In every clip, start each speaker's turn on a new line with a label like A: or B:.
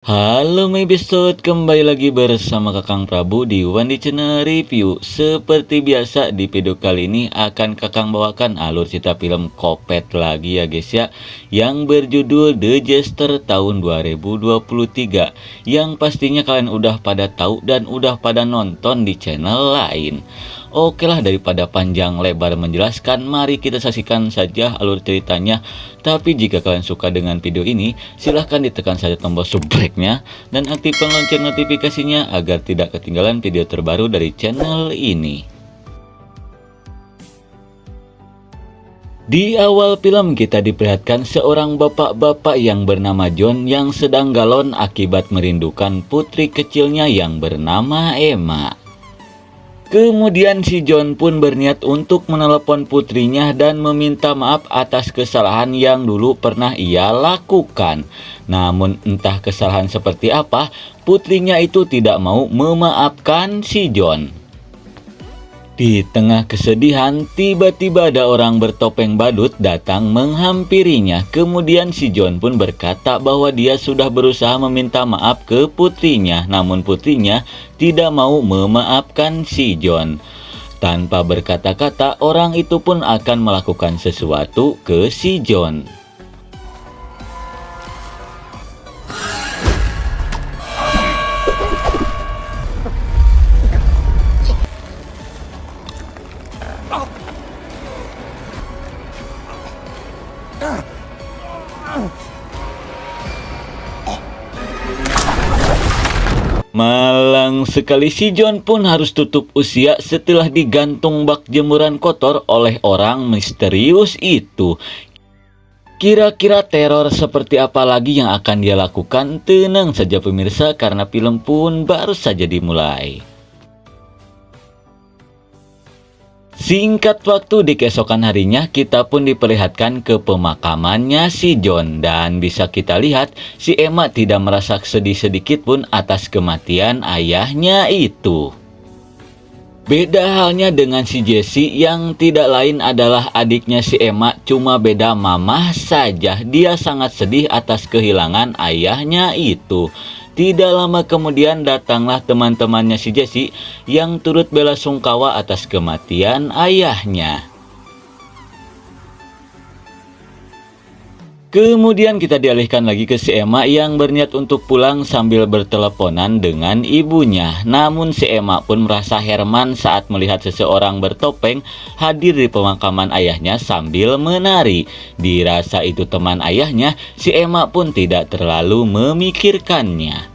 A: Halo my bestot, kembali lagi bersama Kakang Prabu di Wandi Channel Review. Seperti biasa di video kali ini akan Kakang bawakan alur cerita film Kopet lagi ya guys ya, yang berjudul The Jester tahun 2023, yang pastinya kalian udah pada tahu dan udah pada nonton di channel lain. Oke lah, daripada panjang lebar menjelaskan, mari kita saksikan saja alur ceritanya. Tapi jika kalian suka dengan video ini, silahkan ditekan saja tombol subscribe-nya dan aktifkan lonceng notifikasinya agar tidak ketinggalan video terbaru dari channel ini. Di awal film kita diperlihatkan seorang bapak-bapak yang bernama John yang sedang galon akibat merindukan putri kecilnya yang bernama Emma. Kemudian si John pun berniat untuk menelepon putrinya dan meminta maaf atas kesalahan yang dulu pernah ia lakukan. Namun entah kesalahan seperti apa, putrinya itu tidak mau memaafkan si John. Di tengah kesedihan, tiba-tiba ada orang bertopeng badut datang menghampirinya. Kemudian si John pun berkata bahwa dia sudah berusaha meminta maaf ke putrinya, namun putrinya tidak mau memaafkan si John. Tanpa berkata-kata, orang itu pun akan melakukan sesuatu ke si John. Malang sekali, si John pun harus tutup usia setelah digantung bak jemuran kotor oleh orang misterius itu. Kira-kira teror seperti apa lagi yang akan dia lakukan? Tenang saja pemirsa, karena film pun baru saja dimulai. Singkat waktu, di keesokan harinya kita pun diperlihatkan ke pemakamannya si John, dan bisa kita lihat si Emma tidak merasa sedih sedikit pun atas kematian ayahnya itu. Beda halnya dengan si Jessie yang tidak lain adalah adiknya si Emma, cuma beda mamah saja. Dia sangat sedih atas kehilangan ayahnya itu. Tidak lama kemudian datanglah teman-temannya si Jessie yang turut belasungkawa atas kematian ayahnya. Kemudian kita dialihkan lagi ke si Emma yang berniat untuk pulang sambil berteleponan dengan ibunya. Namun si Emma pun merasa heran saat melihat seseorang bertopeng hadir di pemakaman ayahnya sambil menari. Dirasa itu teman ayahnya, si Emma pun tidak terlalu memikirkannya.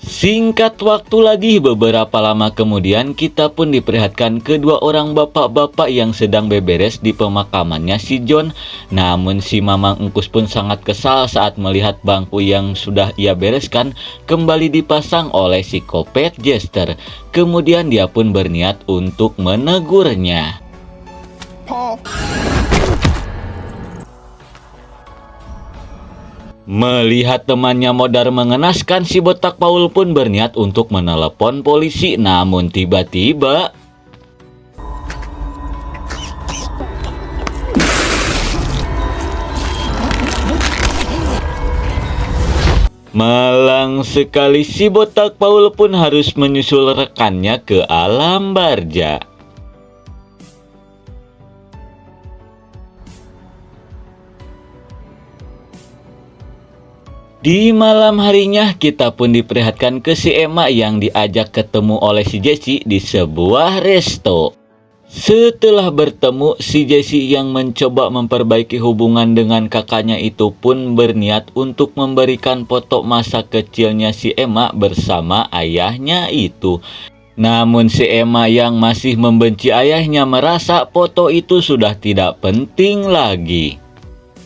A: Singkat waktu lagi, beberapa lama kemudian kita pun diperlihatkan kedua orang bapak-bapak yang sedang beberes di pemakamannya si John. Namun si Mamang Engkus pun sangat kesal saat melihat bangku yang sudah ia bereskan kembali dipasang oleh si Kopet Jester. Kemudian dia pun berniat untuk menegurnya. Melihat temannya modar mengenaskan, si botak Paul pun berniat untuk menelepon polisi. Namun tiba-tiba malang sekali, si botak Paul pun harus menyusul rekannya ke alam barja. Di malam harinya kita pun diperlihatkan ke si Emma yang diajak ketemu oleh si Jessie di sebuah resto. Setelah bertemu, si Jessie yang mencoba memperbaiki hubungan dengan kakaknya itu pun berniat untuk memberikan foto masa kecilnya si Emma bersama ayahnya itu. Namun si Emma yang masih membenci ayahnya merasa foto itu sudah tidak penting lagi.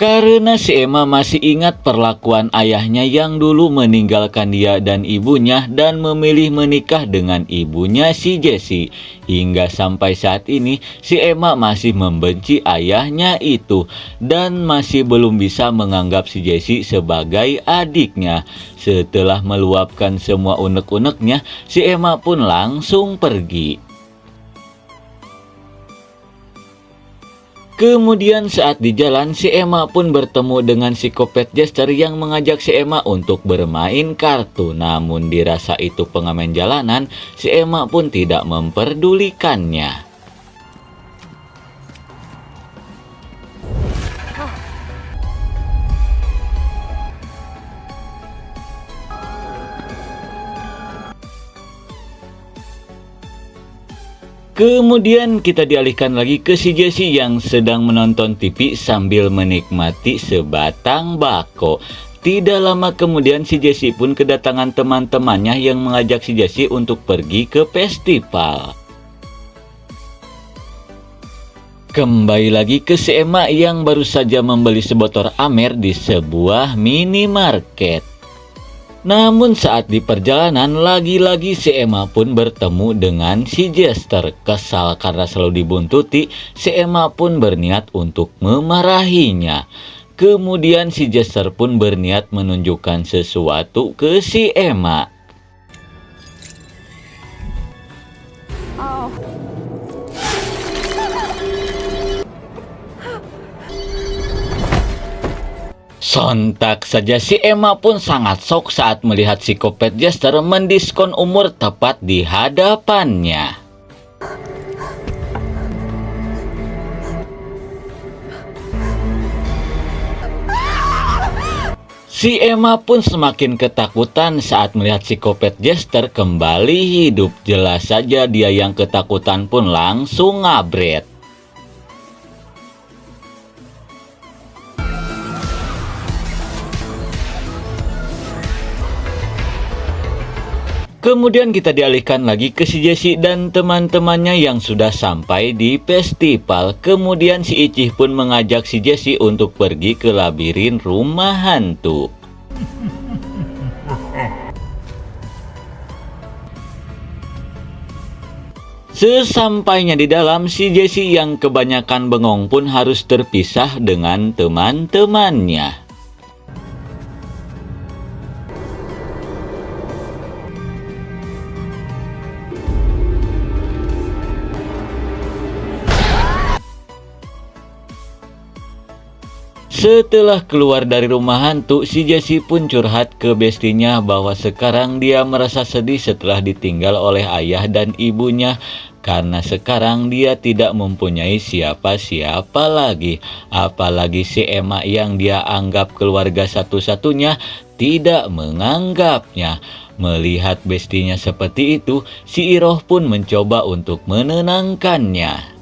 A: Karena si Emma masih ingat perlakuan ayahnya yang dulu meninggalkan dia dan ibunya dan memilih menikah dengan ibunya si Jessie. Hingga sampai saat ini si Emma masih membenci ayahnya itu dan masih belum bisa menganggap si Jessie sebagai adiknya. Setelah meluapkan semua unek-uneknya, si Emma pun langsung pergi. Kemudian saat di jalan, si Emma pun bertemu dengan psikopat Jester yang mengajak si Emma untuk bermain kartu. Namun dirasa itu pengamen jalanan, si Emma pun tidak memperdulikannya. Kemudian kita dialihkan lagi ke si Jessie yang sedang menonton TV sambil menikmati sebatang bako. Tidak lama kemudian si Jessie pun kedatangan teman-temannya yang mengajak si Jessie untuk pergi ke festival. Kembali lagi ke si Emma yang baru saja membeli sebotol Amer di sebuah minimarket. Namun saat di perjalanan, lagi-lagi si Emma pun bertemu dengan si Jester. Kesal karena selalu dibuntuti, si Emma pun berniat untuk memarahinya. Kemudian si Jester pun berniat menunjukkan sesuatu ke si Emma. Sontak saja si Emma pun sangat shock saat melihat psikopat Jester mendiskon umur tepat di hadapannya. Si Emma pun semakin ketakutan saat melihat psikopat Jester kembali hidup. Jelas saja dia yang ketakutan pun langsung ngabret. Kemudian kita dialihkan lagi ke si Jessie dan teman-temannya yang sudah sampai di festival. Kemudian si Icih pun mengajak si Jessie untuk pergi ke labirin rumah hantu. Sesampainya di dalam, si Jessie yang kebanyakan bengong pun harus terpisah dengan teman-temannya. Setelah keluar dari rumah hantu, si Jessie pun curhat ke bestinya bahwa sekarang dia merasa sedih setelah ditinggal oleh ayah dan ibunya. Karena sekarang dia tidak mempunyai siapa-siapa lagi. Apalagi si Emma yang dia anggap keluarga satu-satunya tidak menganggapnya. Melihat bestinya seperti itu, si Iroh pun mencoba untuk menenangkannya.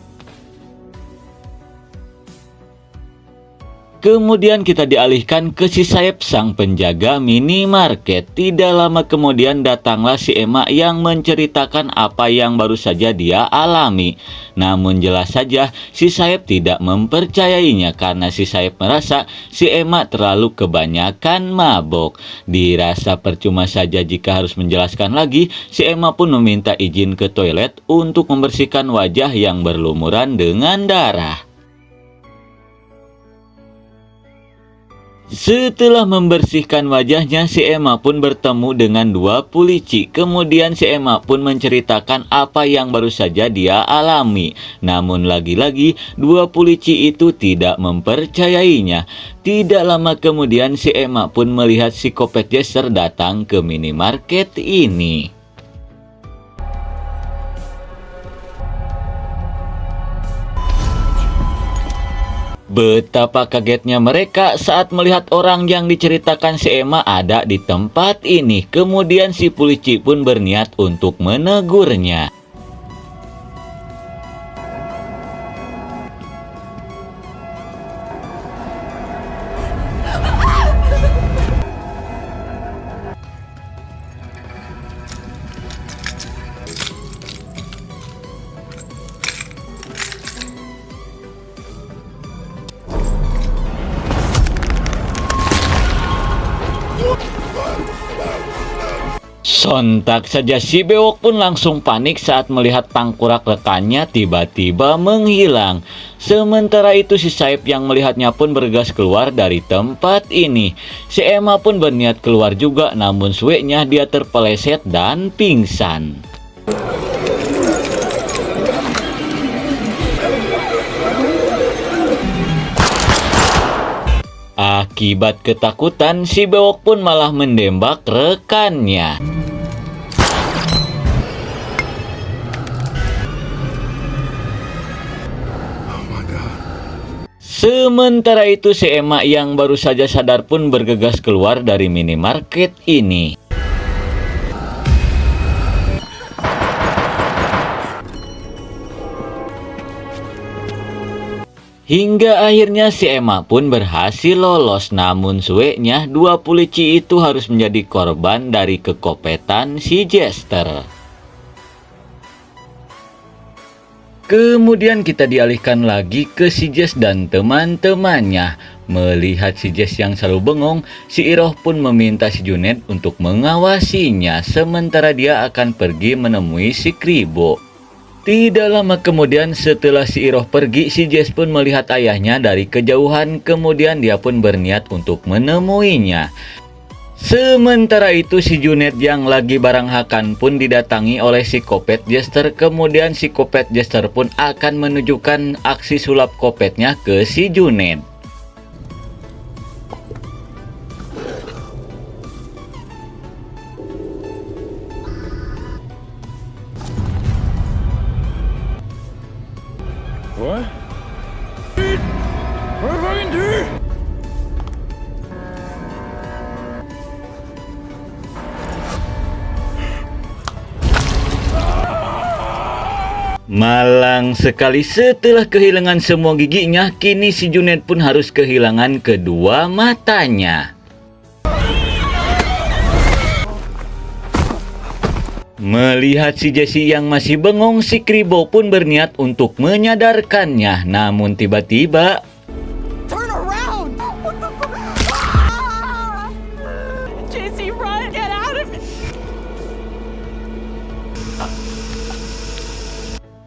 A: Kemudian kita dialihkan ke si Saeb sang penjaga minimarket. Tidak lama kemudian datanglah si Emma yang menceritakan apa yang baru saja dia alami. Namun jelas saja si Saeb tidak mempercayainya karena si Saeb merasa si Emma terlalu kebanyakan mabok. Dirasa percuma saja jika harus menjelaskan lagi, si Emma pun meminta izin ke toilet untuk membersihkan wajah yang berlumuran dengan darah. Setelah membersihkan wajahnya, si Emma pun bertemu dengan dua polisi. Kemudian si Emma pun menceritakan apa yang baru saja dia alami. Namun lagi-lagi dua polisi itu tidak mempercayainya. Tidak lama kemudian si Emma pun melihat psikopat Jester datang ke minimarket ini. Betapa kagetnya mereka saat melihat orang yang diceritakan si Emma ada di tempat ini. Kemudian si polisi pun berniat untuk menegurnya. Sontak saja si Bewok pun langsung panik saat melihat tangkurak rekannya tiba-tiba menghilang. Sementara itu si Saib yang melihatnya pun bergegas keluar dari tempat ini. Si Emma pun berniat keluar juga, namun sueknya dia terpeleset dan pingsan. Akibat ketakutan, si bewok pun malah menembak rekannya. Sementara itu si emak yang baru saja sadar pun bergegas keluar dari minimarket ini. Hingga akhirnya si emak pun berhasil lolos, namun sueknya dua polisi itu harus menjadi korban dari kekopetan si Jester. Kemudian kita dialihkan lagi ke si Jess dan teman-temannya. Melihat si Jess yang selalu bengong, si Iroh pun meminta si Junet untuk mengawasinya, sementara dia akan pergi menemui si Kribo. Tidak lama kemudian setelah si Iroh pergi, si Jess pun melihat ayahnya dari kejauhan, kemudian dia pun berniat untuk menemuinya. Sementara itu si Junet yang lagi barang hakan pun didatangi oleh si Kopet Jester. Kemudian si Kopet Jester pun akan menunjukkan aksi sulap kopetnya ke si Junet.
B: What?
A: Malang sekali, setelah kehilangan semua giginya, kini si Junet pun harus kehilangan kedua matanya. Melihat si Jessie yang masih bengong, si Kribo pun berniat untuk menyadarkannya. Namun tiba-tiba
C: Turn around! What the fuck? JC, run! Get out of it!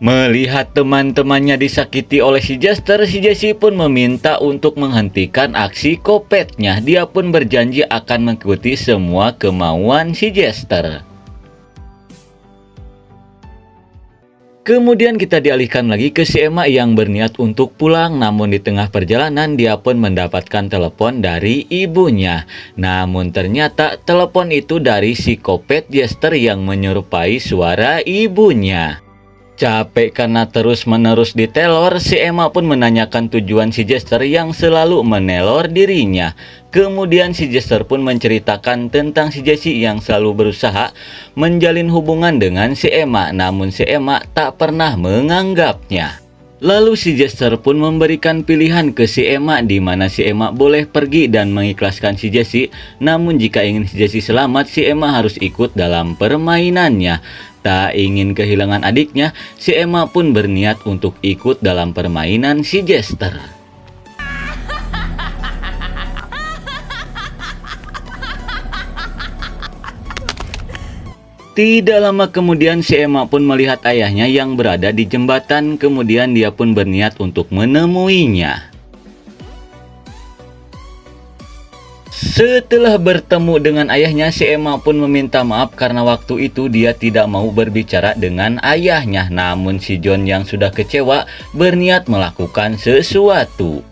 A: melihat teman-temannya disakiti oleh si Jester, si Jessie pun meminta untuk menghentikan aksi kopetnya. Dia pun berjanji akan mengikuti semua kemauan si Jester. Kemudian kita dialihkan lagi ke si Emma yang berniat untuk pulang, namun di tengah perjalanan dia pun mendapatkan telepon dari ibunya. Namun ternyata telepon itu dari si Kopet Jester yang menyerupai suara ibunya. Capek karena terus-menerus diteror, si Emma pun menanyakan tujuan si Jester yang selalu meneror dirinya. Kemudian si Jester pun menceritakan tentang si Jessie yang selalu berusaha menjalin hubungan dengan si Emma, namun si Emma tak pernah menganggapnya. Lalu si Jester pun memberikan pilihan ke si Emma, di mana si Emma boleh pergi dan mengikhlaskan si Jessie. Namun jika ingin si Jessie selamat, si Emma harus ikut dalam permainannya. Tak ingin kehilangan adiknya, si Emma pun berniat untuk ikut dalam permainan si Jester. Tidak lama kemudian si Emma pun melihat ayahnya yang berada di jembatan, kemudian dia pun berniat untuk menemuinya. Setelah bertemu dengan ayahnya, si Emma pun meminta maaf karena waktu itu dia tidak mau berbicara dengan ayahnya. Namun si John yang sudah kecewa berniat melakukan sesuatu.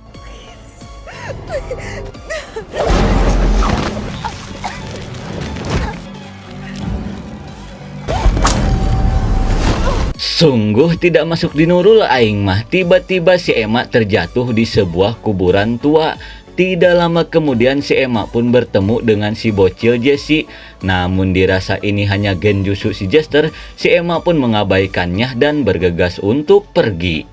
A: Sungguh tidak masuk di Nurul aing mah. Tiba-tiba si Emma terjatuh di sebuah kuburan tua. Tidak lama kemudian si Emma pun bertemu dengan si bocil Jessie. Namun dirasa ini hanya genjutsu si Jester, si Emma pun mengabaikannya dan bergegas untuk pergi.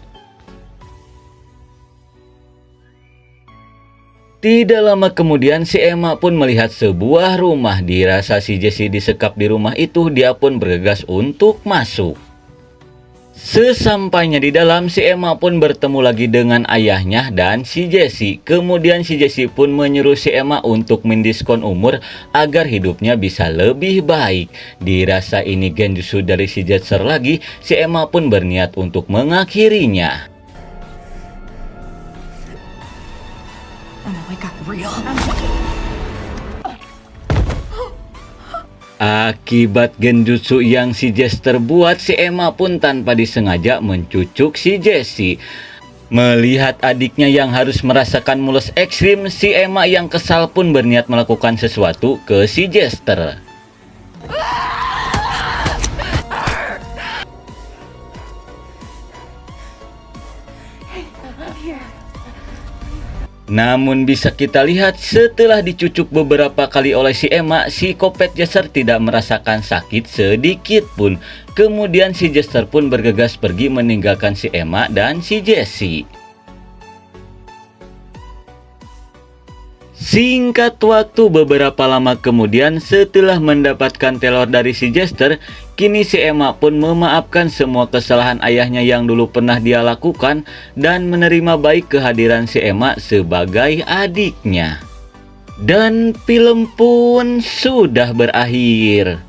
A: Tidak lama kemudian si Emma pun melihat sebuah rumah. Dirasa si Jessie disekap di rumah itu, dia pun bergegas untuk masuk. Sesampainya di dalam, si Emma pun bertemu lagi dengan ayahnya dan si Jessie. Kemudian si Jessie pun menyuruh si Emma untuk mendiskon umur agar hidupnya bisa lebih baik. Dirasa ini genjutsu dari si Jester lagi, si Emma pun berniat untuk mengakhirinya. Akibat genjutsu yang si Jester buat, si Emma pun tanpa disengaja mencucuk si Jessie. Melihat adiknya yang harus merasakan mules ekstrim, si Emma yang kesal pun berniat melakukan sesuatu ke si Jester. Namun bisa kita lihat setelah dicucuk beberapa kali oleh si Emma, si Kopet Jester tidak merasakan sakit sedikit pun. Kemudian si Jester pun bergegas pergi meninggalkan si Emma dan si Jessie. Singkat waktu beberapa lama kemudian, setelah mendapatkan teror dari si Jester, kini si Emma pun memaafkan semua kesalahan ayahnya yang dulu pernah dia lakukan dan menerima baik kehadiran si Emma sebagai adiknya. Dan film pun sudah berakhir.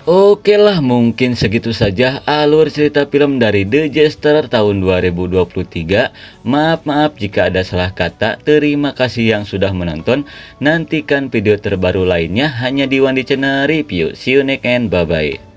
A: Oke lah, mungkin segitu saja alur cerita film dari The Jester tahun 2023. Maaf jika ada salah kata. Terima kasih yang sudah menonton. Nantikan video terbaru lainnya hanya di Wandi Channel Review. See you next and bye-bye.